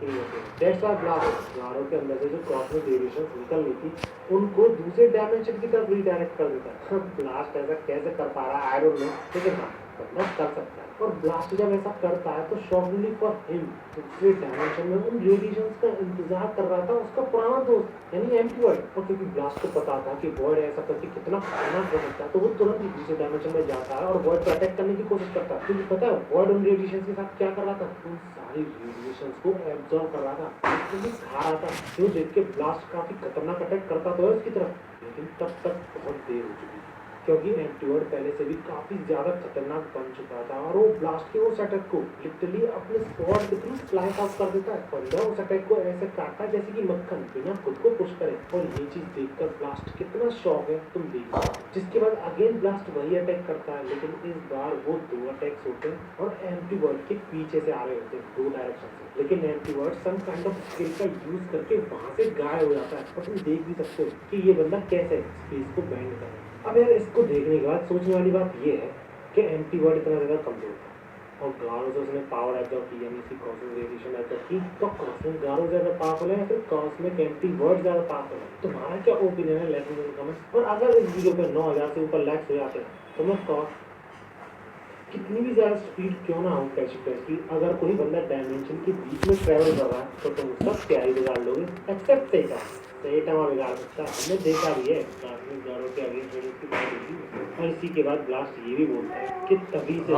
That's why ब्लारों के अंदर से जो कॉस्मिक रेडिएशंस निकल रही थी उनको दूसरे डायमेंशन की तरफ रीडायरेक्ट कर देता है। ब्लास्ट ऐसा कैसे कर पा रहा है आई डोंट नो, लेकिन हाँ करना कर सकता है। और ब्लास्ट जब ऐसा करता है तो शॉकली फॉर हिम दूसरे डायमेंशन में उन रेडिएशंस का इंतजार कर रहा था उसका पुराना दोस्त यानी एम्प्टी वर्ड। और क्योंकि ब्लास्ट को पता था कि वॉइड ऐसा करके कितना खतरनाक हो सकता है तो वो तुरंत ही दूसरे डायमेंशन में जाता है और वॉइड को अटैक करने की कोशिश करता है। क्योंकि पता है वॉइड उन रेडिएशंस के साथ क्या कर रहा था, उन सारी रेडिएशंस को एब्जॉर्ब कर रहा था, क्योंकि खा रहा था। जो देख के ब्लास्ट काफी खतरनाक अटैक करता तो है उसकी तरफ, लेकिन तब तक बहुत देर हो चुकी थी क्योंकि एम्प्टी वर्ड पहले से भी काफी ज्यादा खतरनाक बन चुका था और वो ब्लास्ट के उस अटैक को लिटरली अपने स्वॉर्ड के थ्रू स्लाइस आउट कर देता है। बंदा उस अटैक को ऐसे काटता है जैसे कि मक्खन बिना खुद को पुश करे। और ये चीज देखकर ब्लास्ट कितना शॉक है तुम देखो। जिसके बाद अगेन ब्लास्ट वही अटैक करता है, लेकिन इस बार वो 2 अटैक्स होते हैं और एम्प्टी वर्ड के पीछे से आ रहे होते हैं 2 डायरेक्शन से। लेकिन empty word some kind of skill का यूज करके वहां से गायब हो जाता है। और तुम देख भी सकते हो कि ये बंदा कैसे स्पेस को बैंड कर रहा है। अब यार इसको देखने के बाद सोचने वाली बात ये है कि एम्प्टी वर्ड इतना ज़्यादा कमजोर था और गारो से उसने पावर एब्जॉर्ब की यानी इसकी कॉस्मिक रेडिएशन एब्जॉर्ब की। तो कॉस्मिक गारो ज़्यादा पावरफुल है या फिर कॉस्मिक एम्प्टी वर्ड ज़्यादा पावरफुल है? तुम्हारा क्या ओपिनियन है लेट मी नो इन कमेंट्स। और अगर इस वीडियो पे 9000 से ऊपर लाइक्स हो जाते हैं तो मैं कितनी भी ज़्यादा स्पीड क्यों ना हो कैसी अगर कोई बंदा डायमेंशन के बीच में ट्रैवल कर रहा है तो तुम उसका क्या ही बिगाड़ लोगे। एक्सेप्ट सेटा बिगाड़ सकता है, हमने देखा भी है गारों के अगेंस्ट की बात होगी। और इसी के बाद ब्लास्ट ये भी बोलता है कि तभी से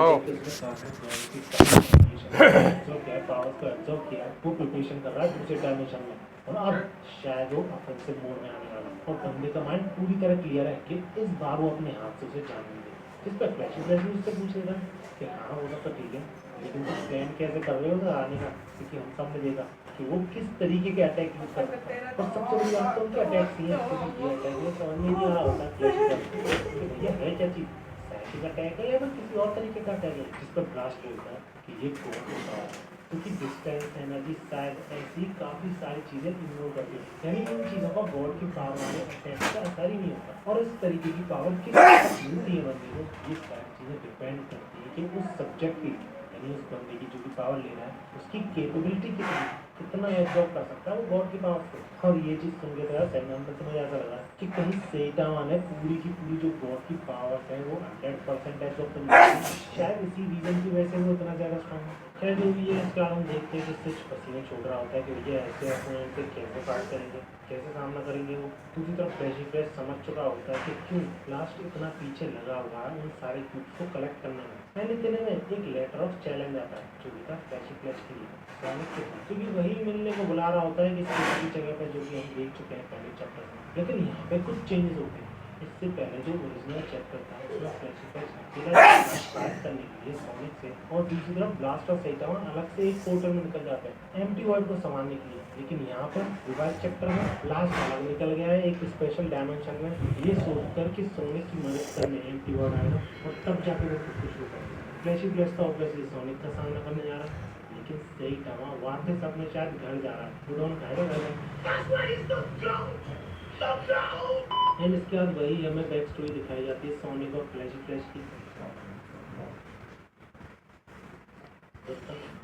पावर को एब्जॉर्ब किया वो प्रिपरेशन कर रहा है दूसरे डायमेंशन में और अब शायद वो ऑफेंसिव मोड में आने वाला और बंदे का माइंड पूरी तरह क्लियर है कि इस बार वो अपने हाथ से उसे जान लेंगे। इस पर फ्लैश उससे पूछ लेगा कि हाँ वो सब तो ठीक है, लेकिन तुम प्लान कैसे कर रहे हो आने का, क्योंकि हम सब ने देखा कि वो किस तरीके के अटैक यूज कर सकता है। और सबसे बड़ी बात तो उनके अटैक नहीं है, समझ में नहीं आ रहा होता फ्लैश भैया है क्या चीज़, साइकिल अटैक है या फिर किसी और तरीके का अटैक है जिस पर ब्लास्ट होता है कि ये कौन होता है। क्योंकि डिस्टेंस एनर्जी साइज ऐसी काफ़ी सारी चीज़ें इग्नोर करती है, यानी इन चीज़ों का गॉड की पावर वाले अटैक का असर ही नहीं होता। और इस तरीके की पावर किस मिलती है बंदे को, ये सारी चीज़ें डिपेंड करती है कि उस सब्जेक्ट की यानी उस बंदे की जो भी पावर ले रहा है उसकी कैपेबिलिटी कितना एब्जॉर्ब कर सकता है वो गॉड की पावर से। और ये चीज़ सुन के तो सेगमेंट में ऐसा लगा कि कहीं सेटावा ने पूरी की पूरी जो गॉड की पावर है वो 100% एब्जॉर्ब कर शायद इसी रीजन की वजह से वो इतना ज़्यादा स्ट्रॉन्ग है। खैर जो भी है इसका हम देखते हैं कि सिर्फ पसीने छोड़ रहा होता है कि भैया ऐसे अपने इनसे कैसे फाइट करेंगे, कैसे सामना करेंगे। वो दूसरी तरफ फ्लैश समझ चुका होता है कि क्यों लास्ट इतना पीछे लगा हुआ है उन सारे क्यूब्स को कलेक्ट करने में। पहले दिन में एक लेटर ऑफ चैलेंज आता है जो भी था फ्लैश के लिए सॉनिक के साथ, क्योंकि वही मिलने को बुला रहा होता है कि किसी जगह पर जो कि हम देख चुके हैं पहले चैप्टर में। लेकिन यहाँ पे कुछ चेंजेस होते हैं। इससे पहले जो ओरिजिनल चैप्टर था उसमें फ्लैश करने के लिए सॉनिक से और दूसरी तरफ ब्लास्ट और सेटावा अलग से एक पोर्टल में निकल जाते हैं एम्प्टी वर्ल्ड को संभालने के लिए। लेकिन यहाँ पर रिवाइज चैप्टर में ब्लास्ट अलग निकल गया है एक स्पेशल डायमेंशन में, ये सोचकर कि सोनिक की मदद करने एम्प्टी वर्ल्ड आएगा और तब जाकर वो कुछ शुरू करेगा। फ्लैश तो ऑब्वियसली सोनिक का सामना करने जा रहा है, लेकिन सेटावा वापस अपने शायद घर जा रहा है। वो दोनों एंड इसके बाद वही हमें बैक स्टोरी दिखाई जाती है सोनिक और फ्लैश की।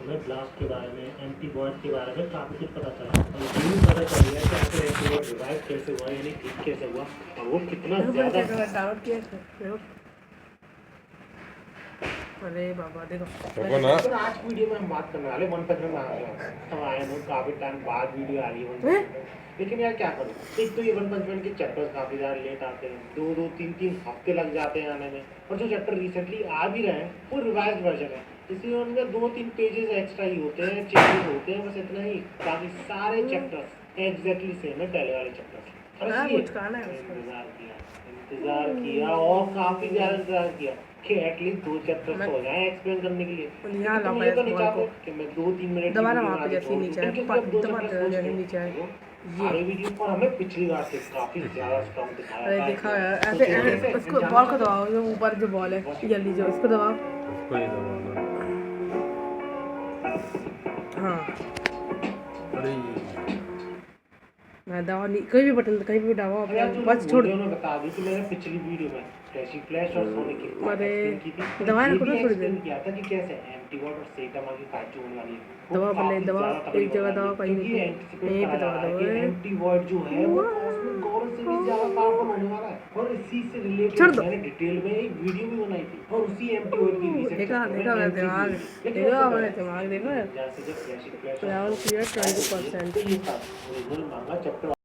हमें ब्लास्ट के बारे में एम्प्टी वर्ल्ड के बारे में काफ़ी कुछ पता चला और ये भी पता चल गया कि आखिर एम्प्टी वर्ल्ड रिवाइव कैसे हुआ यानी ठीक कैसे हुआ और वो कितना ज़्यादा डाउनलोड किया। अरे बाबा देखो ना तो आज वीडियो में हम बात करने वाले वन पंच मैन आ गया तो आए हैं काफ़ी टाइम बाद वीडियो आ रही है। लेकिन यार क्या करूँ, एक तो ये वन पंच मैन के चैप्टर्स काफ़ी ज़्यादा लेट आते हैं, 2-3 हफ्ते लग जाते हैं आने में। और जो चैप्टर रिसेंटली आ भी रहे हैं वो रिवाइज वर्जन है, इसलिए उनमें 2-3 पेजेस एक्स्ट्रा ही होते हैं, चेंजेस होते हैं, बस इतना ही। बाकी सारे चैप्टर्स एग्जैक्टली सेम है पहले वाले चैप्टर। इंतजार किया और काफ़ी ज़्यादा इंतजार किया कि एटलीस्ट 2 चैप्टर्स हो जाए एक्सप्लेन करने के लिए। तुम ये तो नहीं चाहते कि मैं 2-3 मिनट दोबारा वहाँ पे जैसे नीचे आए सारे वीडियो पर हमें पिछली बार से काफी ज्यादा स्ट्रॉन्ग दिखाया। अरे दिखा ऐसे उसको बॉल को दबाओ, जो ऊपर जो बॉल है जल्दी जो इसको दबाओ, उसको ही दबाओ। हाँ अरे मैं दबाओ नहीं, कोई भी बटन कहीं भी दबाओ अपना बस छोड़। बता दूं कि मैंने पिछली वीडियो में फ्लैशी फ्लैश और सोनिक की अरे, की थी। दवा ये इनको भी तो थोड़ी explain देर। किया था कि कैसे एंटीवर्ड और सेटामा की काचू होने वाली है। वो दवा काफी पहले दवा ज़्यादा तगड़ी एक जगह होने दवा वाली है, कहीं क्योंकि ये नहीं anticipate यहीं करा पे जा दवा रहा है दो कि एंटीवर्ड जो है वो कॉस्मिक गॉड से भी ज्यादा पावरफुल होने वाला है। और इसी से छोड़ रिलेटेड दो। मैंने डिटेल में एक वीडियो भी बनाई थी और उसी एंटीवर्ड की रीसेट देखा चक्कर देखा में मेरा एंट्री भी दिमाग, हुई थी। लेकिन देखा उससे मैंने पहले दिमाग देखा है। जैसे जब फ्लैशी फ्लैश लेवल क्लियर और 20%। तो ये था ओरिजिनल मांगा चैप्टर